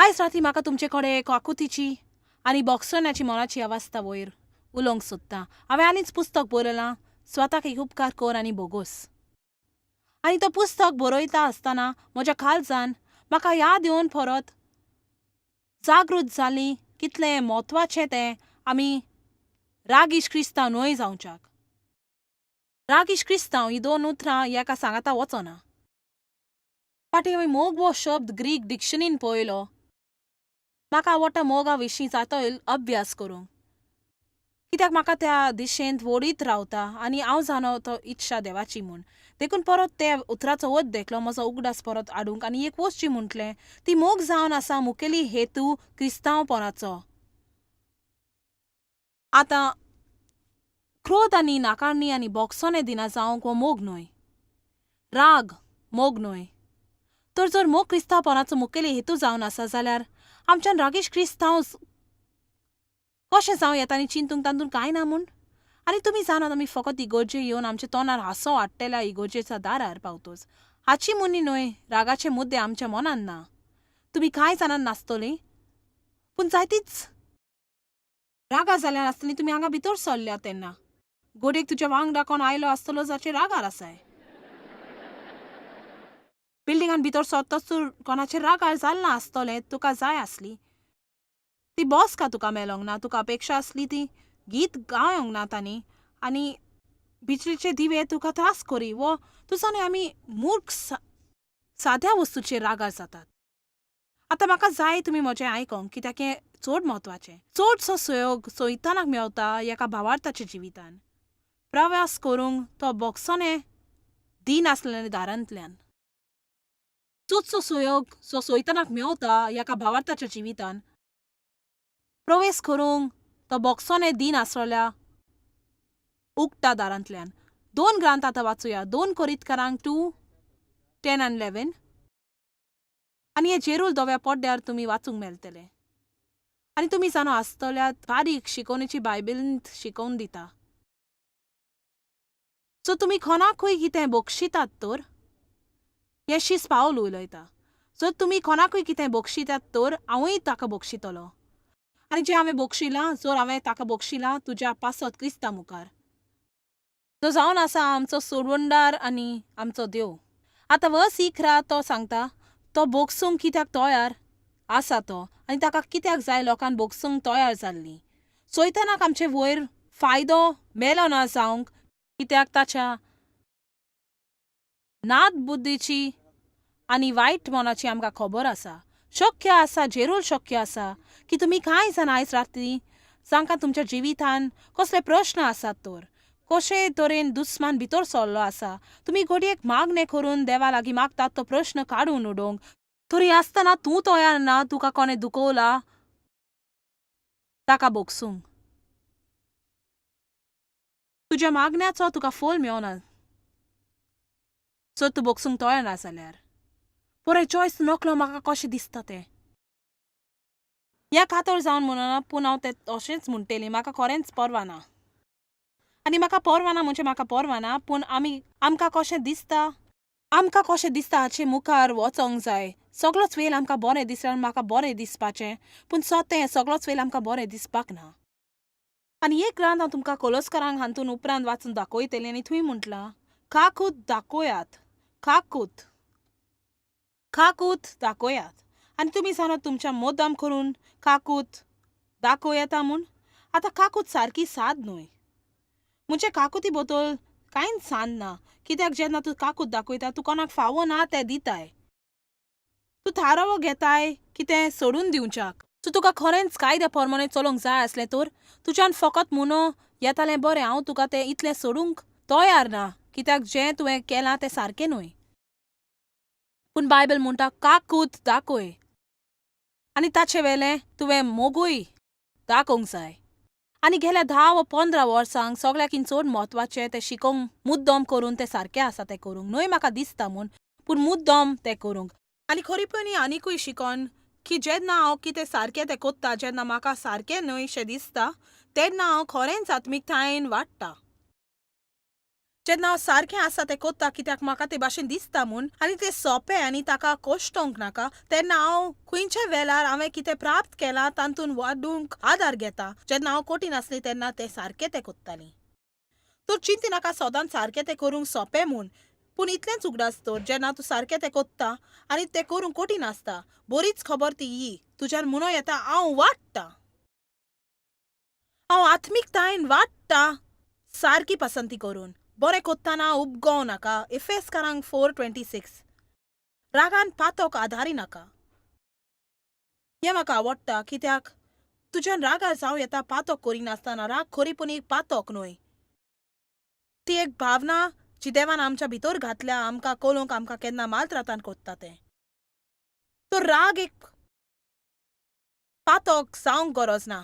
आयज राती म्हाका तुमचे कडेन काकुतीची आनी बॉक्सरण्याची मनाची अवस्था वयर उलोवंक सोदतां. हांवें आनीच पुस्तक बरयलां, स्वताक एक उपकार कर आनी बोगोस. आनी तो पुस्तक बरयता आसतना म्हज्या काळजान म्हाका याद येवन परत जागृत जाली कितलें म्हत्वाचें तें आमी रागीश क्रिस्तांव न्हय जावच्याक. रागीश क्रिस्तांव ही दोन उतरां एका सांगाता वचना. फाटीं हांवें मोग हो शब्द ग्रीक डिक्शनीन पळयलो. म्हाका आवडटा मोगा विशीं जातोय अभ्यास करूंक, कित्याक म्हाका त्या दिशेंत वडीत रावता आनी हांव जाणो तो इच्छा देवाची म्हूण. देखून परत ते उतराचो वत देखलो म्हजो उगडास परत हाडूंक आनी एक वस्तची म्हटलें ती मोग जावन आसा मुखेली हेतू क्रिस्तांवपणाचो. आतां क्रोध आनी नाकारणीं आनी बोगसोने दिना जावंक हो मोग न्हय, राग मोग न्हय. तर जर मोग क्रिस्तांवपणाचो मुखेली हेतू जावन आसा जाल्यार आमच्यान रागीश क्रिस्तांव कशें जावं येता आनी चिंतूंक तातूंत कांय ना म्हूण. आनी तुमी जाणात आमी फकत इगोर्जे येवन आमच्या तोंडार हांसो हाडटल्या इगोर्जेच्या दारार पावतोच. हाची मुनी न्हय, रागाचे मुद्दे आमच्या मनान ना. तुमी कांय जाणान नासतलीं, पूण जायतीच रागा जाल्यार आसतलीं तुमी हांगा भितर सरल्या तेन्ना. गोडेक तुज्या वांगडा कोण आयलो आसतलो जाचे रागार आसाय. बिल्डिंगान भितर सरतच तूं कोणाचेर रागार जाल्लें आसतलें, तुका जाय आसली ती बॉस का तुका मेळोंक ना, तुका अपेक्षा आसली ती गीत गावंक ना तांणी, आनी बिजलीचे दिवे तुका त्रास करी, वो तुजो न्ही आमी मूर्ख साद्या वस्तूचेर रागार जातात. आतां म्हाका जाय तुमी म्हजें आयकोंक, कित्याक हें चड म्हत्वाचें. चडसो सहयोग सोयतानाक मेवता एका भावार्थाच्या जिवितान प्रवास करूंक तो बोगसोने दिन आसलेल्या दारांतल्यान. चडसो सहयोग जो सोयतानाक मेवता एका भावार्थाच्या जिवितान प्रवेश करूंक तो बोगसोने दिन आसलेल्या उक्त्या दारांतल्यान. 2 ग्रांथ आतां वाचुया. 2 कोरिंथकारांक 2:10-11 आनी हे जेरूल धव्या पड्ड्यार तुमी वाचूंक मेळटले. आनी तुमी जाणो आसतल्यात बारीक शिकोवणेची बायबलींत शिकोवन दिता. सो तुमी कोणाकूय कितें बक्षितात तर येशीस पावल उलयता. जर तुमी कोणाकूय कितें बक्षितात तर हांवूय ताका बक्षितलो. आनी जें हांवें बक्षिलां, जर हांवें ताका बक्षिलां तुज्या पासत क्रिस्ता मुखार, जो जावन आसा आमचो सोडवणदार आनी आमचो देव. आतां वर्स 11 तो सांगता तो बोगसूंक कित्याक तयार आसा तो, आनी ताका कित्याक जाय लोकांक बोगसूंक तयार जाल्लीं. सोयतानाक आमचे वयर फायदो मेलो ना जावंक, कित्याक ताच्या नाद बुद्धीची आनी वायट मनाची आमकां खबर आसा. शक्य आसा, जेरूल शक्य आसा की तुमी कांय जाण आयज राती जांकां तुमच्या जिवितान कसले प्रश्न आसात तर कशे तरेन दुस्मान भितर सरलो आसा, तुमी घडयेक मागणें करून देवा लागीं मागतात तो प्रश्न काडून उडोवंक. तरी आसतना तूं तयार ना तुका कोणें दुखोवला ताका बोगसूंक. तुज्या मागण्याचो तुका फोल मेळना जर तूं बोगसूंक तयार ना जाल्यार. पोरे चॉयस नकलो म्हाका कशें दिसता तें. ह्या खातर जावन म्हणना, पूण हांव तें अशेंच म्हणटलें, म्हाका खरेंच पर्वा ना. आनी म्हाका पर्वा ना म्हणजे म्हाका पर्वा ना, पूण आमकां कशें दिसता हाचे मुखार वचोंक जाय. सगळोच वेळ आमकां बरें दिसल्यार म्हाका बरें दिसपाचें, पूण सोतें सगळोच वेळ आमकां बरें दिसपाक ना. आनी एक ग्रांथ हांव तुमकां कोलोस्कारांक हातून उपरांत वाचून दाखयतलें आनी थंय म्हटलां काकूत दाखोयात, काकूत दाखोयात. आनी तुमी जाणात तुमच्या मोद्दाम करून काकूत दाखोव येता म्हूण. आतां काकूत सारकी साद न्हय, म्हणजे काकुती बद्दल कांयच सांद ना, कित्याक जेन्ना तूं काकूत दाखयता तूं कोणाक फावो ना तें दिताय. तूं थारावो घेताय की तें सोडून दिवच्याक. सो तुका खरेंच कायद्या प्रमाणें चलोवंक जाय आसलें तर तुज्यान फकत म्हणो येतालें बरें हांव तुका तें इतलें सोडूंक तयार ना, कित्याक जें तुवें केलां तें सारकें न्हय. पूण बायबल म्हणटा काकूत दाखय आनी ताचे वेलें तुवें मोगूय दाखोवंक जाय. आनी गेल्या 10 वा 15 वर्सांक सगळ्याकीन चड म्हत्वाचें तें शिकोवंक मुद्दम करून तें सारकें आसा तें करूंक. न्हय म्हाका दिसता म्हूण, पूण मुद्दम तें करूंक. आनी खरीपणी आनीकूय शिकोन की जेन्ना हांव कितें सारकें तें कोत्ता, जेन्ना म्हाका सारकें न्हय शें दिसता तेन्ना हांव खरेंच आत्मीकतायेन वाडटा. जेन्ना हांव सारकें आसा तें कोत्ता कित्याक म्हाका ते भाशेन दिसता म्हूण आनी तें सोंपें आनी ताका कोश्टोंक नाका तेन्ना हांव खंयच्या वेळार हांवें कितें प्राप्त केलां तातूंत वाडूंक आदार घेता. जेन्ना हांव कोटीन आसलें तेन्ना तें सारकें तें कोत्तालें. तूं चिंती नाका सदांच सारकें तें करूंक सोंपें म्हूण, पूण इतलेंच उगडास तर जेन्ना तूं सारकें तें कोत्ता आनी तें करूंक कोटीन आसता बरीच खबर ती ही तुज्यान म्हणून येता हांव वाडटां. हांव आत्मीकतायेन वाडटां सारकी पसंती करून. बरें कोत्ताना उपगोव नाका. एफेसकारांक 4:26. रागान पातोक आदारी नाका. हें म्हाका आवडटा कित्याक तुज्यान रागार जावं येता पातोक करिनासतना. राग खरीपूण एक पातोक न्हय. ती एक भावना जी देवान आमच्या भितर घातल्या आमकां कळोवंक आमकां केन्ना मालत्रातान कोत्ता तें. तो राग एक पातोक जावंक गरज ना.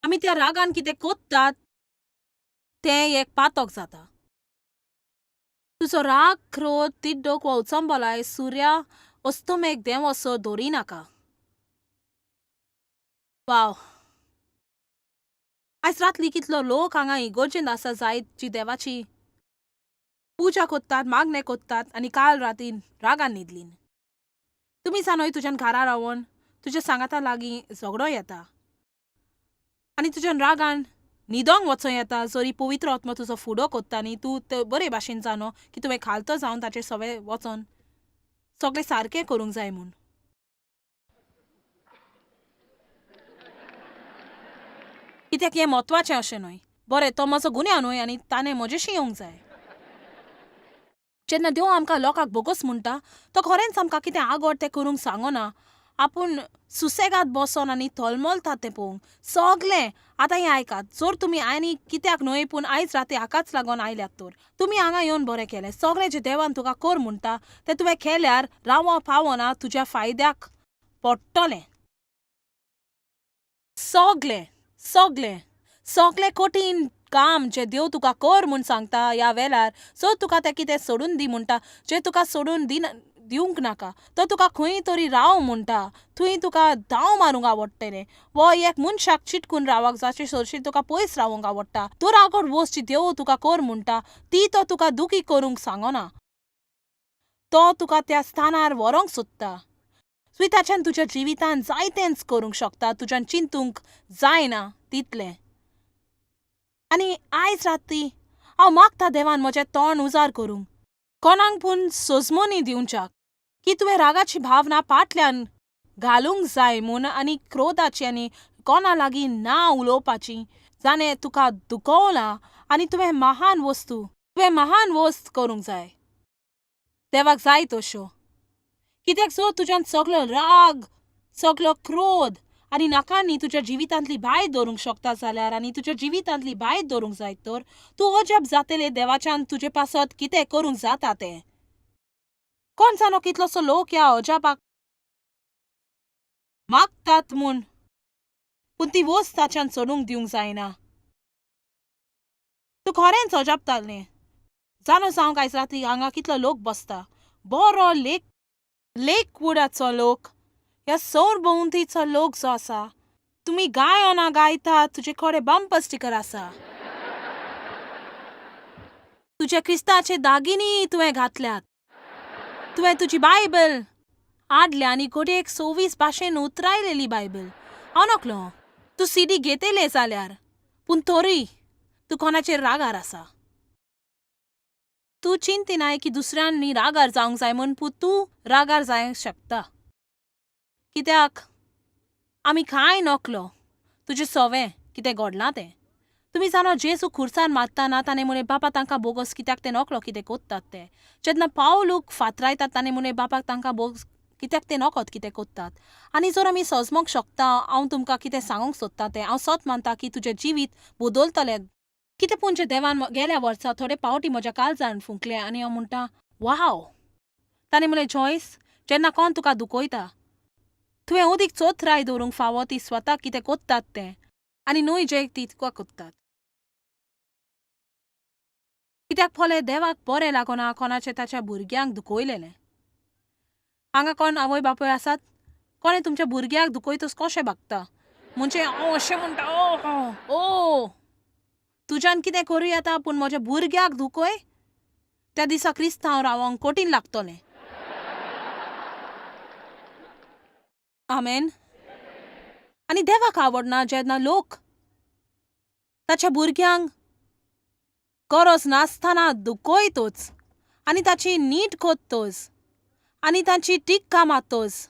आमी त्या रागान कितें कोत्तात तें एक पातोक जाता. तुजो राग, क्रोध, तिड्डूक वा उचंबलाय सूर्या अस्तमेक देंव असो दवरिनाका. वाव. आयज रातली कितलो लोक हांगा इगोर्जेंत आसा जायत जी देवाची पुजा कोत्तात, मागणें कोत्तात आनी काल रातीन रागान न्हिदलीन. तुमी जाणोय तुज्यान घरा रावन तुज्या सांगाता लागीं झगडो येता आनी तुज्यान रागान न्हिदोंक वचों येता जरी पवित्र आत्मा तुजो फुडो कोत्ता न्ही तूं ते बरे भाशेन जाणो की तुवें खालतो जावन ताचेर सगळें वचोन सगळें सारकें करूंक जाय म्हूण. कित्याक हें म्हत्वाचें अशें न्हय. बरें तो म्हजो गुन्यांव न्हय आनी ताणें म्हजेशी येवंक जाय. जेन्ना देव आमकां लोकांक बोगस म्हणटा तो खरेंच आमकां कितें आगोड तें करूंक सांगना. आपूण सुसेगाद बसोन आनी तोलमोलतात तें पळोवंक सगलें. आतां हें आयकात. जर तुमी आनी कित्याक न्हय पूण आयज राती हाकाच लागून आयल्यात तर तुमी हांगा येवन बरें केलें. सगळें जें देवान तुका कर म्हणटा तें तुवें केल्यार रावो पावना तुज्या फायद्याक पडटलें. सगलें सगलें सगलें कोटीन काम जें देव तुका कर म्हूण सांगता ह्या वेळार जर तुका तें कितें सोडून दी म्हणटा जें तुका सोडून दिवंक नाका तो तुका खंय तरी राव म्हणटा थंय तुका धांव मारूंक आवडटलें वो एक मनशाक चिटकून रावक जाचे सरशी तुका पयस रावंक आवडटा. तर आगोड वस्त जी देव तुका कर म्हणटा ती तो तुका दुखी करूंक सांगना. तो तुका त्या स्थानार व्हरोंक सोदता. ताच्यान तुज्या जिवितान जायतेंच करूंक शकता. तुज्यान चिंतूंक जायना तितलें. आनी आयज राती हांव मागता देवान म्हजें तोंड उजार करूंक कोणाक पूण सोजमोनी दिवच्याक की तुवें रागाची भावना फाटल्यान घालूंक जाय म्हूण आनी क्रोधाची आनी कोणा लागीं ना उलोवपाची जाणें तुका दुखोवलां आनी तुवें महान वस्त करूंक जाय. देवाक जाय तश्यो. कित्याक जर तुज्यान सगलो राग सगलो क्रोध आनी नाकांनी तुज्या जिवितांतली भायर दवरूंक शकता जाल्यार आनी तुज्या जिवितांतली भायर दवरूंक जाय तर तूं अजाप जातलें देवाच्यान तुजे पासत कितें करूंक जाता तें. कोण जाणो कितलोसो लोक ह्या अजापाक मागतात म्हूण पूण ती वस्त ताच्यान सोडूंक दिवंक जायना. तूं खरेंच अजापतालें. जाणो जावंक आयज राती हांगा कितलो लोक बसता. बरो लेकवुडाचो लोक ह्या सौरभोंवतीचो लोक जो आसा. तुमी गायना गायतात तुजे कडेन बंपर स्टिकर आसा. तुजे क्रिस्ताचे दागिनी तुवें घातल्यात. तुवें तुजी बायबल हाडल्या आनी घोडयेक 26 भाशेन उतरायलेली बायबल. हांव नकलो तूं सीडी घेतले जाल्यार पूण तरी तूं कोणाचेर रागार आसा. तूं चिंतिनाय की दुसऱ्यांनी रागार जावंक जाय म्हूण पूण तूं रागार जावंक शकता. कित्याक आमी कांय नकलो तुजें सवें कितें घडलां तें. तुमी जाणो जेजू खुर्सार मारतना ताणें म्हळें बापा तांकां बोगस कित्याक ते नकलो कितें कोत्तात तें. जेन्ना पावलूक फातरायतात ताणें म्हळें बापाक तांकां बोगस कित्याक ते नकत कितें कोत्तात. आनी जर आमी समजूंक शकता हांव तुमकां कितें सांगूंक सोदतां तें हांव सत मानता की तुजें जिवीत बदलतलें. कितें पूण जें देवान गेल्या वर्सा थोडे पावटी म्हज्या काळजान फुंकलें आनी हांव म्हणटा वाव. ताणें म्हळें जॉयस जेन्ना कोण तुका दुखयता तुवें अदीक चोथराय दवरूंक फावो ती स्वताक कितें कोत्तात तें आनी न्हय जें ती तुका कोत्तात. कित्याक पोलें देवाक बरें लागना कोणाचें ताच्या भुरग्यांक दुखयलेलें. हांगा कोण आवय बापूय आसात कोणें तुमच्या भुरग्याक दुखयतस कशें भागता म्हणजे हांव अशें म्हणटा ओ तुज्यान कितें करूं येता पूण म्हज्या भुरग्याक दुखोय त्या दिसा क्रिस्तांव रावंक कठीण लागतलें. आमेन. आनी देवाक आवडना जेन्ना लोक ताच्या भुरग्यांक गरज नासतना दुखयतोच आनी ताची नीट कोत्तोच आनी तांची टिक्का मारतोच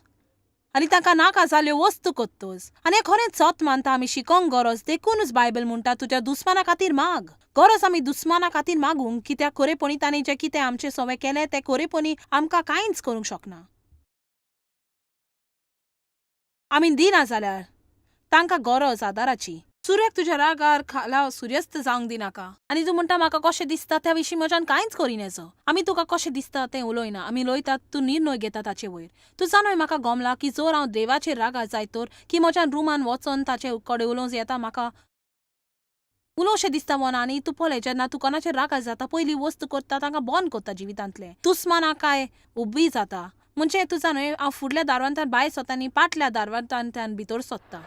आनी तांकां नाका जाल्यो वस्तू कोत्तोच. आनी हें खरेंच सत मानता आमी शिकोंक गरज. देखूनच बायबल म्हणटा तुज्या दुस्माना खातीर माग. गरज आमी दुस्माना खातीर मागूंक, कित्याक खरेपणी तांणी जें कितें आमचे सवें केलें तें खरेपणी आमकां कांयच करूंक शकना. आमी दिना जाल्यार तांकां गरज आदाराची. सुर्याक तुज्या रागार खाला सुर्यस्त जावंक दिनाका. आनी तूं म्हणटा म्हाका कशें दिसता त्या विशीं म्हज्यान कांयच करिनाचो. आमी तुका कशें दिसता तें उलयना, आमी उलयतात तूं निर्णय घेता ताचे वयर. तूं जाणय म्हाका गमला की जोर हांव देवाचेर रागार जाय तर की म्हज्या रुमान वचोन ताचे कडेन उलोवंक येता म्हाका उलोवशें दिसता मना. आनी तूं पळय जेन्ना तूं कोणाचेर रागार जाता पयली वस्त करता तांकां बंद करता जिवितांतलें. दुस्माना काय उबी जाता. म्हणजे तूं जाणय हांव फुडल्या दारवांतल्यान भायर सरता आनी फाटल्या दारवांतल्यान भितर सरता.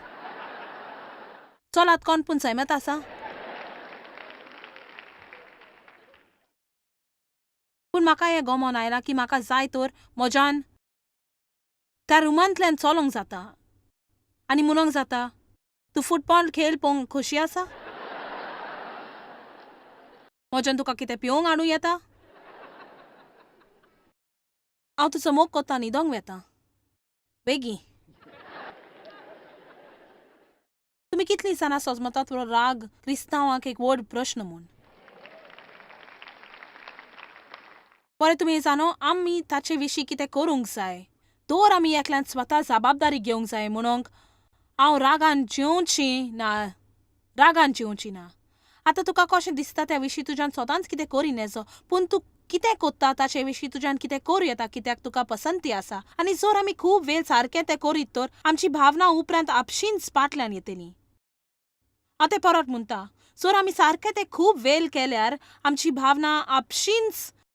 चलात कोण पूण सैमत आसा. पूण म्हाका हें गमोन आयलां की म्हाका जाय तर म्हज्यान त्या रुमांतल्यान चलोंक जाता आनी म्हणूंक जाता तूं फुटबॉल खेळ पळोवंक खोशी आसा. म्हज्यान तुका कितें पिवंक हाडूं येता. हांव तुजो मोग कोत्ता न्हिदोंक वेता बेगी. तुमी कितलीं जाणां सोजमतात राग क्रिस्तांवांक एक व्हड प्रश्न म्हूण. बरें तुमी जाणो आमी ताचे विशीं कितें करूंक जाय. दवर आमी एकल्यान स्वता जबाबदारी घेवंक जाय म्हणूंक हांव रागान जेवची ना. आतां तुका कशें दिसता त्या विशीं तुज्यान स्वतांच कितें करिनाचो, पूण तूं कितें कोत्ता ताचे विशीं तुज्यान कितें करूं येता कित्याक तुका पसंती आसा. आनी जर आमी खूब वेळ सारकें तें करीत तर आमची भावना उपरांत आपशींच फाटल्यान येतली. हांव तें परत म्हणटा, जर आमी सारकें तें खूब वेळ केल्यार आमची भावना आपशींच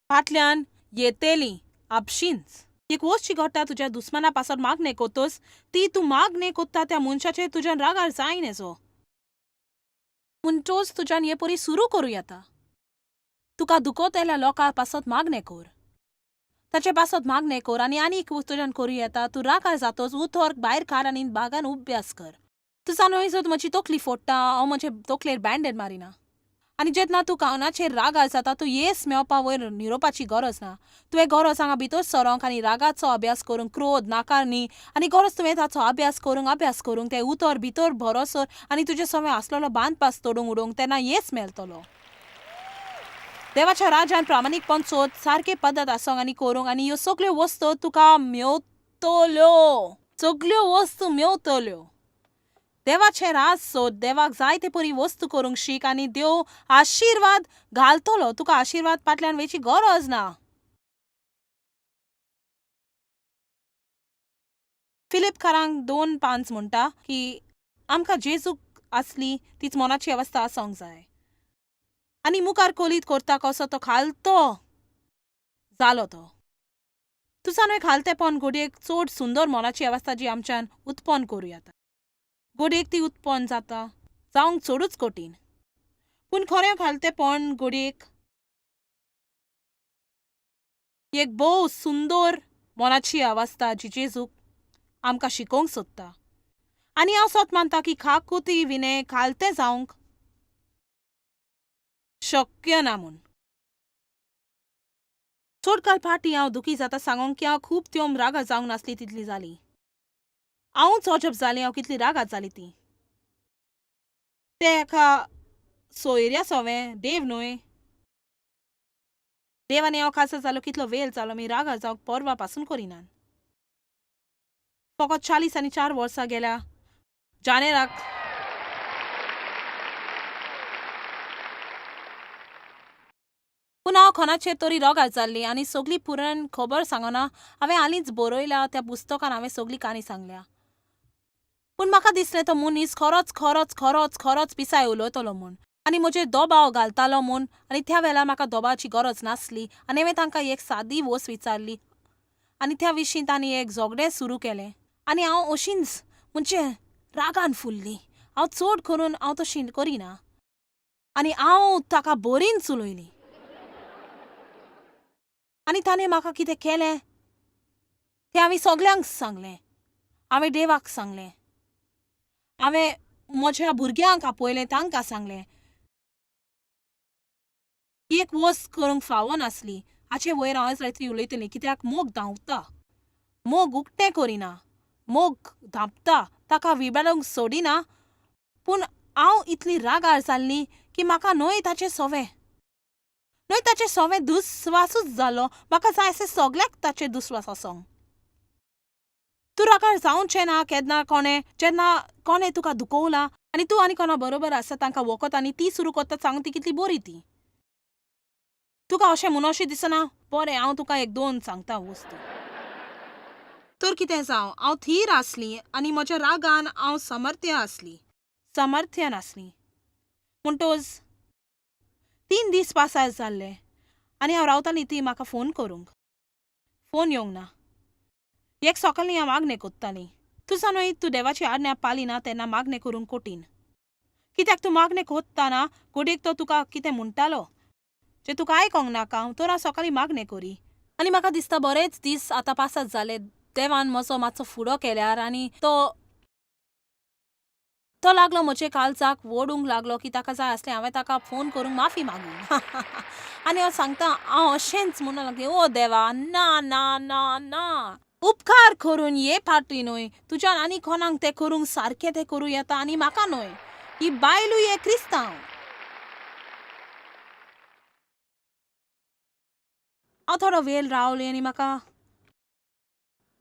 फाटल्यान येतली. आपशींच. एक वस्त घडटा तुज्या दुस्माना पासत मागणें कोत्तोस ती तूं मागणें कोत्ता त्या मनशाचेर तुज्यान रागार जायनाचो. म्हणटोच तुज्यान हे परी सुरू करूं येता. तुका दुखोवतल्या लोकां पासत मागणें कर. ताचे पासत मागणें कर आनी आनीक तुज्यान करूं येता. तूं रागार जातोच उतर भायर काड आनी बागान अभ्यास कर. तूं जाणो जर म्हजी तकली फोडटा हांव म्हजे तकलेर बँडेड मारिना. आनी जेन्ना तूं कोणाचेर रागार जाता तूं येस मेळपा वयर निरोवपाची गरज ना. तुवें गरज हांगा भितर सरोंक आनी रागाचो अभ्यास करूंक क्रोध नाकारणी आनी गरज तुवें ताचो अभ्यास करूंक तें उतर भितर भरोसर आनी तुजे सवें आसलेलो बांदपास तोडूंक उडोवंक तेन्ना येस मेळटलो. देवाच्या राज्यान प्रामाणीकपण सोद सारके पद्दत आसोंक आनी करूंक आनी ह्यो सगल्यो वस्तू तुका मेवतल्यो. सगल्यो वस्तू मेवतल्यो. देवाचें राज सोद. देवाक जाय ते परी वस्तू करूंक शीक आनी देव आशिर्वाद घालतलो. तुका आशिर्वाद फाटल्यान वेची गरज ना. फिलिपकारांक 2:5 म्हणटा की आमकां जेजूक आसली तीच मनाची अवस्था आसोंक जाय आनी मुखार कोलीत करता कसो तो खालतो जालो तो. तूं जाणो खालतेपण घडयेक चड सुंदर मनाची अवस्था जी आमच्यान उत्पन्न करूं येता. घडयेक ती उत्पन्न जाता जावंक चडूच कठीण. पूण खरें खालतेपण घडयेक एक भोव सुंदर मनाची अवस्था जी जेजूक आमकां शिकोवंक सोदता. आनी हांव सत मानता की खाकुती विने खालतें जावंक शक्य ना म्हूण. चड काल फाटीं हांव दुखी जाता सांगूंक की हांव खूब त्योम रागार जावंक नासली तितली जाली. हांवूच अजब जालें हांव कितली रागार जाली ती. तें एका सोयऱ्या सवें देव न्हय. देव आनी हांव खासा जालो कितलो वेळ जालो मी रागार जावंक परवा पासून करिनान. फकत 40 वर्सां गेल्या जानेराक पूण हांव कोणाचेर तरी रागार जाल्ली आनी सगळी पुरण खबर सांगना हांवें हालींच बरयल्या त्या पुस्तकान हांवें सगळी काणी सांगल्या. पूण म्हाका दिसलें तो मनीस खरोच पिसाय उलयतलो म्हूण आनी म्हजेर दबाव घालतालो म्हूण आनी त्या वेळार म्हाका दबावाची गरज नासली आनी हांवें तांकां एक सादी वस्त विचारली आनी त्या विशीं तांणी एक झगडें सुरू केलें आनी हांव अशींच म्हणजे रागान फुल्ली. हांव चड करून हांव तशी करिना. आनी हांव ताका बोरीन चुलयली. आनी ताणें म्हाका कितें केलें तें हांवें सगल्यांक सांगलें. हांवें देवाक सांगलें. हांवें म्हज्या भुरग्यांक आपयलें, तांकां सांगलें. एक वस्त करूंक फावो नासली. हाचे वयर हांव आयज रात्री उलयतलें कित्याक मोग धांवता. मोग उक्तें करिना. मोग धांपता. ताका विबाडूंक सोडिना. पूण हांव इतली रागार जाल्ली की म्हाका न्हय ताचें सोवें दुस्वासूच जालो. म्हाका जाय आसलें सगल्याक ताचेर दुस्वास आसूंक. तूं रागार जावचें ना जेन्ना कोणें तुका दुखोवलां आनी तूं आनी कोणा बरोबर आसा तांकां वखद आनी ती सुरू करता सांगून ती कितली बरी ती. तुका अशें म्हणून अशें दिसना? बरें, हांव तुका एक दोन सांगता वस्तू. तर कितें जावं, हांव थीर आसली आनी म्हज्या रागान हांव सामर्थ्य नासली. म्हणटोच 3 दीस पासार जाल्ले आनी हांव रावताली ती म्हाका फोन करूंक. फोन येवंक ना. एक सकाळीं हांव मागणें कोत्ताली. तूं न्हय, तूं देवाची आज्ञा पालिना तेन्ना मागणें करूंक कठीण. कित्याक तूं मागणें कोत्ताना घोडयेक तो तुका कितें म्हणटालो जें तुका आयकोंक नाका. तर हांव सकाळीं मागणें करी. आनी म्हाका दिसता बरेच दीस आतां पासात जाले. देवान म्हजो मातसो फुडो केल्यार आनी तो लागलो म्हजे काळजाक ओडूंक लागलो की ताका जाय आसलें हांवें ताका फोन करून माफी मागली. आनी हांव सांगता, हांव अशेंच म्हणूंक लागलें, ओ देवा, ना ना ना ना, उपकार करून हे फावटी न्हय. तुज्यान आनी कोणाक तें करूंक सारकें तें करूं येता आनी म्हाका न्हय. ही बायलूय हे क्रिस्तांव. हांव थोडो वेळ रावलें आनी म्हाका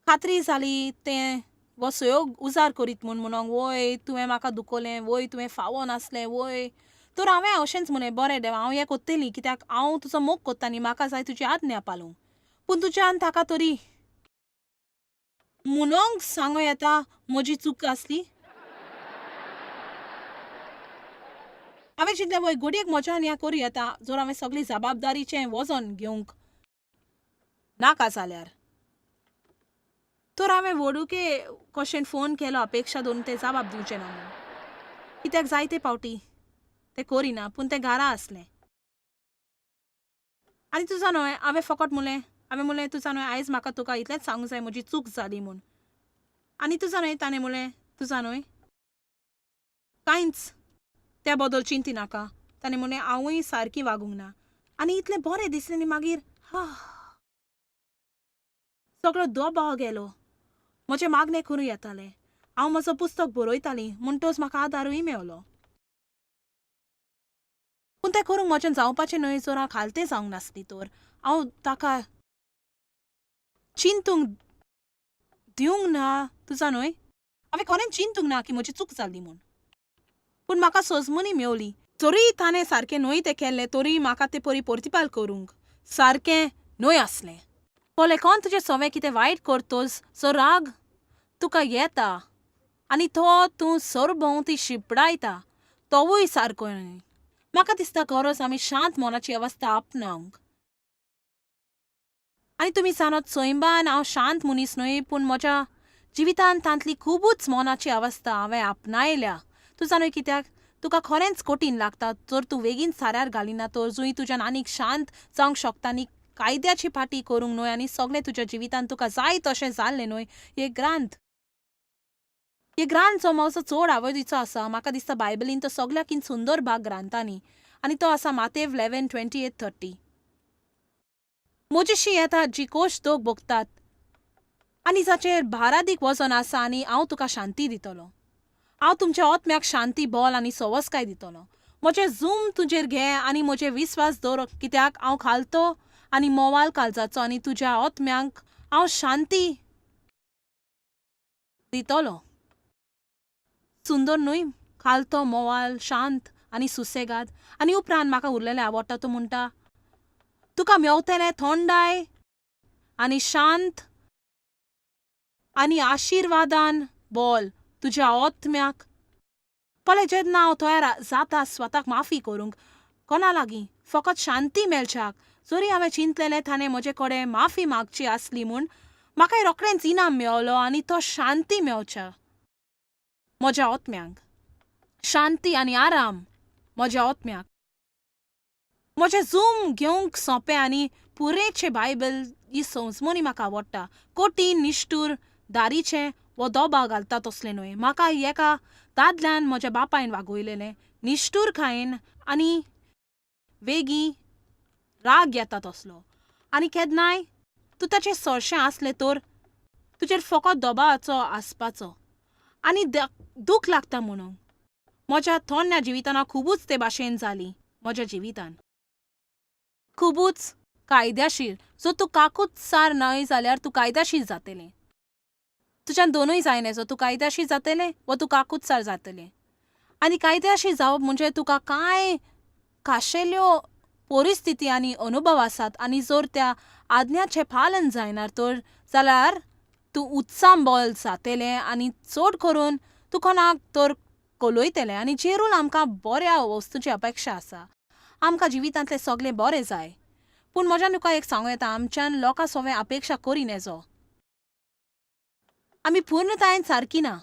खात्री जाली तें वो सयोग उजार करीत म्हणून वय तुवें म्हाका दुखोवलें, वय तुवें फावो नासलें, वय. तर हांवें अशेंच म्हणलें, बरें देवा, हांव हें कोत्तेली कित्याक हांव तुजो मोग कोत्ता आनी म्हाका जाय तुजी आज्ञा पालूंक. पूण तुज्यान ताका तरी म्हणोंक सांगो येता म्हजी चूक आसली. हांवें चिंतलें वय घडयेक म्हज्यान हें करूं येता जर हांवें सगळी जबाबदारीचें वजन घेवंक नाका जाल्यार. तर हांवें व्हडुके कशेन फोन केलो अपेक्षा दवरून ते जबाब दिवचे ना म्हणून. कित्याक जायते फावटी ते करिना पूण तें घरा आसलें. आनी तुजो न्हय, हांवें फकत म्हणलें तुजो न्हय, आयज म्हाका तुका इतलेंच सांगूंक जाय म्हजी चूक जाली म्हूण. आनी तुजो न्हय, ताणें म्हणलें, तुजो न्हय कांयच त्या बद्दल चिंती नाका. ताणें म्हणलें हांवूय सारकी वागूंक ना. आनी इतलें बरें दिसलें आनी मागीर सगळो दबाव गेलो. म्हजें मागणें करूं येतालें. हांव म्हजो पुस्तक बरयतालीं म्हणटच म्हाका आदारूय मेवलो. पूण तें करूंक म्हजें जावपाचें न्हय जर हांव खालतें जावंक नासली तर. हांव ताका चिंतूंक दिवंक ना. तुजो न्हय, हांवें खरेंच चिंतूंक ना की म्हजी चूक जाली म्हूण. पूण म्हाका सजमनी मेवली. जरी ताणें सारकें न्हय तें केल्लें तरी म्हाका तें परी प्रतिपाल करूंक सारकें न्हय आसलें. पोले कोण तुजें सवें कितें वायट करतोस जो राग तुका येता आनी तो तूं सरभोंवती शिपडायता तोवूय सारको न्हय. म्हाका दिसता गरज आमी शांत मनाची अवस्था आपणावंक. आनी तुमी जाणत सैंबान हांव शांत मनीस न्हय पूण म्हज्या जिवितांत तांतली खुबूच मनाची अवस्था हांवें आपणायल्या. तुजो न्हय कित्याक तुका खरेंच कठीण लागता जर तूं बेगीन साऱ्यार घालिना तर जुंय तुज्यान आनीक शांत जावंक शकता आनी कायद्याची फाटी करूंक न्हय आनी सगळें तुज्या जिवितांत तुका जाय तशें जाल्लें न्हय. हे ग्रांथ जो म्हजो चड आवडीचो आसा. म्हाका दिसता बायबलीन तो सगळ्याकीन सुंदर भाग ग्रांथांनी आनी तो आसा मातेव 11:28-30. म्हजीशी येता जी कोश दोग भोगतात आनी जाचेर भारादीक वजन आसा आनी हांव तुका शांती दितलो. हांव तुमच्या आत्म्याक शांती, बोल आनी सवस्काय दितलो. म्हजें जूम तुजेर घे आनी म्हजेर विस्वास दवर कित्याक हांव खालतो आनी मोवाल काळजाचो आनी तुज्या आत्म्यांक हांव शांती दितलो. सुंदर न्हय, खालतो, मोवाल, शांत आनी सुसेगाद. आनी उपरांत म्हाका उरलेलें आवडटा तो म्हणटा, तुका मेवतलें थंडाय आनी शांत आनी आशिर्वादान बोल तुज्या आत्म्याक. पळय, जेन्ना हांव तयार जाता स्वताक माफी करूंक कोणा लागीं फकत शांती मेळच्याक, जरी हांवें चिंतलेलें ताणें म्हजे कडेन माफी मागची आसली म्हूण म्हाकाय रोखडेंच इनाम मेवलो आनी तो शांती मेवच्या म्हज्या आत्म्यांक. शांती आनी आराम म्हज्या आत्म्याक. म्हजें झूम घेवंक सोंपें आनी पुरेचे बायबल ही संजमोनी म्हाका आवडटा. कोटीन निश्ठूर दारीचें वो दोबा घालता तसलें न्हय. म्हाका एका दादल्यान म्हज्या बापायन वागयलेलें निश्ठूरखायेन आनी वेगी राग येता तसलो. आनी केन्नाय तूं ताचें सोरशें आसलें तर तुजेर फकत दोबावाचो आसपाचो आनी दूख लागता म्हणून. म्हज्या थोडण्या जिवितान खुबूच ते भाशेन जाली. म्हज्या जिवितान खुबूच कायद्याशीर. जर तूं काकूच सार न्हय जाल्यार तूं कायद्याशीर जातलें. तुज्यान दोनूय जायना. जर तूं कायद्याशीर जातलें वा तूं काकूच सार जातलें. आनी कायद्याशीर जावप म्हणजे तुका कांय खाशेल्यो परिस्थिती आनी अनुभव आसात आनी जर त्या आज्ञाचें पालन जायना तर जाल्यार तूं उत्सांबोल जातलें आनी चड करून तूं कोणाक तर कलयतलें. आनी जेरूल आमकां बऱ्या वस्तूची अपेक्षा आसा. आमकां जिवितांतलें सगळें बरें जाय. पूण म्हज्यान तुका एक सांगूं येता, आमच्यान लोकां सगळें अपेक्षा करी नजो. आमी पूर्णतायेन सारकी ना.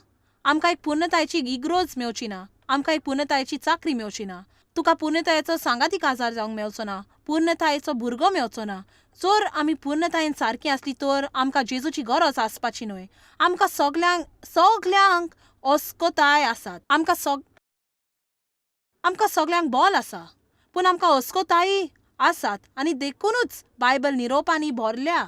आमकां एक पूर्णतायेची इग्रोज मेवची ना. आमकां एक पूर्णतायेची चाकरी मेवची ना. तुका पूर्णतायेचो सांगातीक आजार जावंक मेवचो ना. पूर्णतायेचो भुरगो मेवचो ना. जर आमी पूर्णतायेन सारकी आसली तर आमकां जेजूची गरज आसपाची न्हय. आमकां सगल्यांक अस्कोताय आसात. आमकां सगल्यांक बोल आसा. पूण आमकां अस्कोताय आसात आनी देखूनच बायबल निरोपांनी भरल्या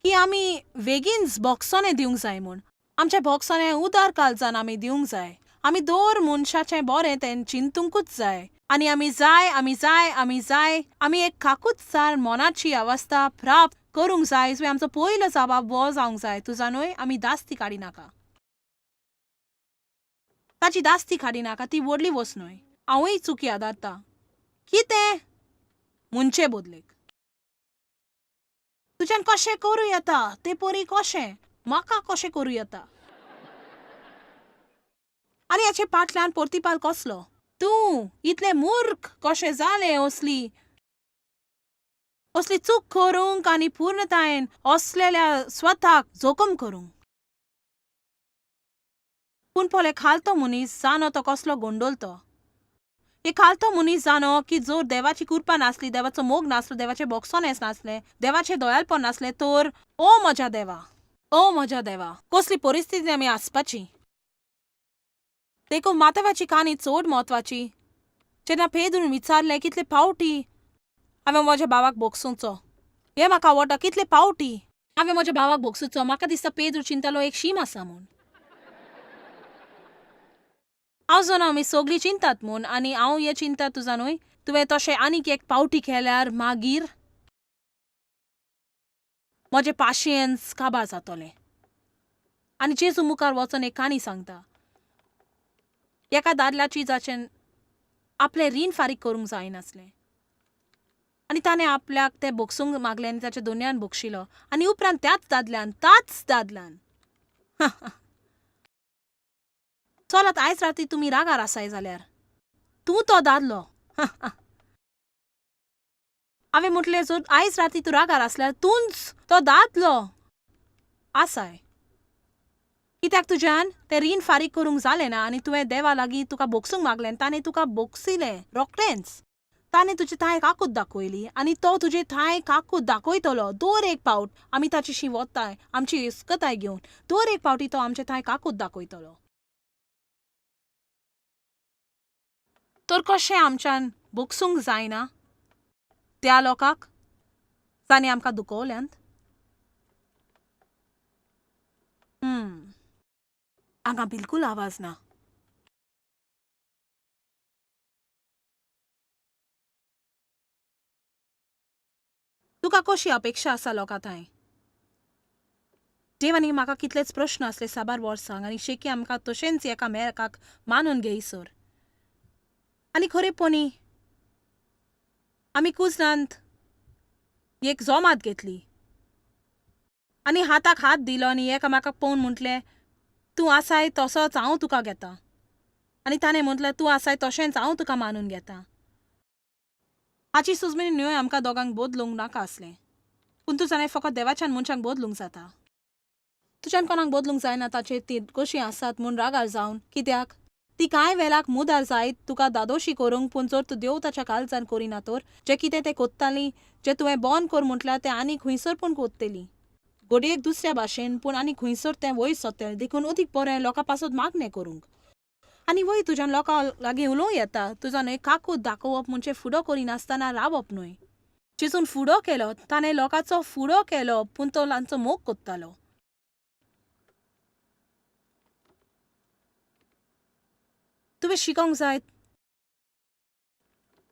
की आमी बेगीनच बोगसोने दिवंक जाय म्हूण. आमचें बोगसोनें उदार काळजान आमी दिवंक जाय. आमी दर मनशाचें बरें तें चिंतूंकूच जाय. आनी आमी एक काकूच सार मोनाची अवस्था प्राप्त करूंक जाय. जो आमचो पयलो जबाब हो जावंक जाय. तूं जाणूय आमी दास्ती काडिनाका. ताची दास्ती काडिनाका. ती व्हडली वस्त न्हय. हांवूय चुकी आदारता. कितें मुनचे बदलेक तुज्यान कशें करूं येता तें परी कशें म्हाका कशें करूं येता. आनी हाचे फाटल्यान प्रतिपाल कसलो. तूं इतलें मूर्ख कशें जालें असली चूक करूंक आनी पूर्णतायेन असलेल्या स्वताक जोखम करूंक. पूण पोले खालतो मनीस जाणो तो कसलो गोंडोलतो. एक खालतो मनीस जाणो की जर देवाची कृपा नासली, देवाचो मोग नासलो, देवाचे बोगसोनेस नासले, देवाचे दयाळपण नासले तर ओ म्हज्या देवा कसली परिस्थिती आमी आसपाची. देखून मातव्याची काणी चड म्हत्वाची. जेन्ना पेद्रून विचारलें कितले फावटी हांवें म्हज्या भावाक बोगसूचो, हें म्हाका आवडटा. कितले फावटी हांवें म्हज्या भावाक बोगसूचो. म्हाका दिसता पेद्रू चिंतलो एक शीम आसा म्हूण. हांव जाणा आमी सगळीं चिंतात म्हूण. आनी हांव हें चिंता तूं जाणूय तुवें तशें आनीक एक फावटी केल्यार मागीर म्हजें पाशियेंस काबार जातलें. आनी जेजू मुखार वचून एक काणी सांगता. एका दादल्याची जाचें आपलें रीण फारीक करूंक जायनासलें आनी ताणें आपल्याक तें बोगसूंक मागलें आनी ताच्या दोनयान बोगशिलो. आनी उपरांत त्याच दादल्यान चलत आयज राती तुमी रागार आसाय जाल्यार तूं तो दादलो. हांवें म्हटलें जर आयज राती तूं रागार आसल्यार तूंच तो दादलो आसाय. कित्याक तुज्यान तें रीण फारीक करूंक जालें ना आनी तुवें देवा लागीं तुका बोगसूंक मागलें. ताणें तुका बोगसिलें रोखडेंच. ताणें तुजी थाय काकूत दाखयली आनी तो तुजी थाय काकूत दाखयतलो. दर एक फावट आमी ताचेशी वताय आमची इस्कताय घेवन दर एक फावटी तो आमचे थाय काकूत दाखयतलो. तर कशें आमच्यान बोगसूंक जायना त्या लोकांक जाणीं आमकां दुखोवल्यांत. हांगा बिलकूल आवाज ना. तुका कशी अपेक्षा आसा लोकां थंय. देवानी म्हाका कितलेच प्रश्न असले साबार वर्सांक आनी शेकी आमकां तशेंच एकामेकाक मानून घेयसर. आनी खरेपणी आमी कुजनांत एक जोमात घेतली आनी हाताक हात दिलो आनी एकामेकाक पळोवन म्हटलें तूं आसाय तसोच हांव तुका घेता. आनी ताणें म्हटलें तूं आसाय तशेंच हांव तुका मानून घेता. हाची सुजमेनी न्हय आमकां दोगांक बदलूंक नाका आसलें. पूण तूं जाणें फकत देवाच्यान मनशांक बदलूंक जाता. तुज्यान कोणाक बदलूंक जायना ताचेर ती कशी आसात म्हूण रागार जावन. कित्याक ती कांय वेळाक मुदार जायत तुका दादोशी करूंक पूण जर तूं देव ताच्या काळजान करिना तर जें कितें तें कोत्ताली जें तुवें बंद कर म्हटल्यार तें आनी खंयसर पूण कोत्तेली घडयेक दुसऱ्या भाशेन पूण आनी खंयसर तें वयर सोंतें देखून अदीक बरें लोकां पासत मागणें करूंक आनी वय तुज्यान लोकां लागीं उलोवं येता तुजो न्हय काकूत दाखोवप म्हणजे फुडो करिनासतना रावप न्हय जेजून फुडो केलो ताणें लोकांचो फुडो केलो पूण तो तांचो मोग कोत्तालो तुवें शिकोंक जाय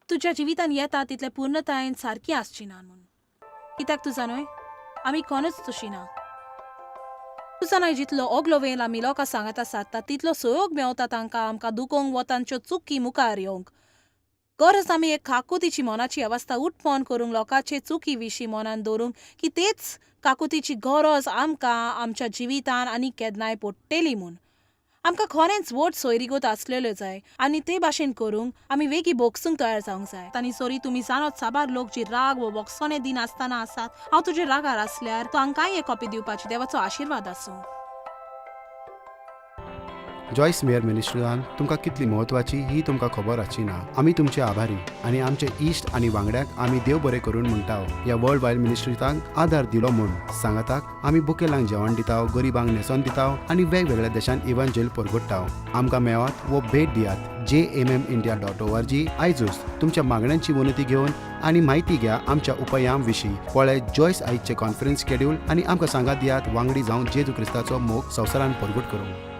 तुज्या जिवितान येता तितले पूर्णतायेन सारकी आसची ना म्हूण कित्याक तूं जाणय आमी कोणूच तशी ना तूं जाणाय जितलो ओगलो वेळ आमी लोकां सांगता सारता तितलो सहयोग मेवता तांकां आमकां दुखोवंक वो तांच्यो चुकी मुखार येवंक गरज आमी एक काकुतीची मनाची अवस्था उठपण करूंक लोकांचे चुकी विशीं मनान दवरूंक की तेच काकुतीची गरज आमकां आमच्या जिवितान आनी केन्नाय पडटली म्हूण आमकां खरेंच व्हड सोयरीगत आसलेल्यो जाय आनी ते भाशेन करूंक आमी वेगी बोगसूंक तयार जावंक जाय आनी सॉरी तुमी जाणत साबार लोक जी राग वो बोगसोने दिन आसतना आसात हांव तुजे रागार आसल्यार तो हांकांय एक कॉपी दिवपाची देवाचो आशिर्वाद आसूं जॉयस मेयर मिनिस्ट्रीजान तुमकां कितली म्हत्वाची ही तुमकां खबर आसची ना आमी तुमचे आभारी आनी आमचे इश्ट आनी वांगड्याक आमी देव बरें करून म्हणटाव ह्या वर्ल्ड वायड मिनिस्ट्रीजांक आदार दिलो म्हूण सांगाताक आमी बुकेलांक जेवण दिताव गरिबांक न्हेसोन दिताव आनी वेगवेगळ्या देशांत इव्हँजल परगटाव आमकां मेळात वो भेट दियात jmmindia.org आयजूच तुमच्या मागण्यांची विनंती घेवन आनी म्हायती घ्या आमच्या उपायां विशीं पळय जॉयस आयजचे कॉन्फरन्स शेड्यूल आनी आमकां सांगात दियात वांगडी जावन जेजू क्रिस्ताचो मोग संवसारान परगट करूंक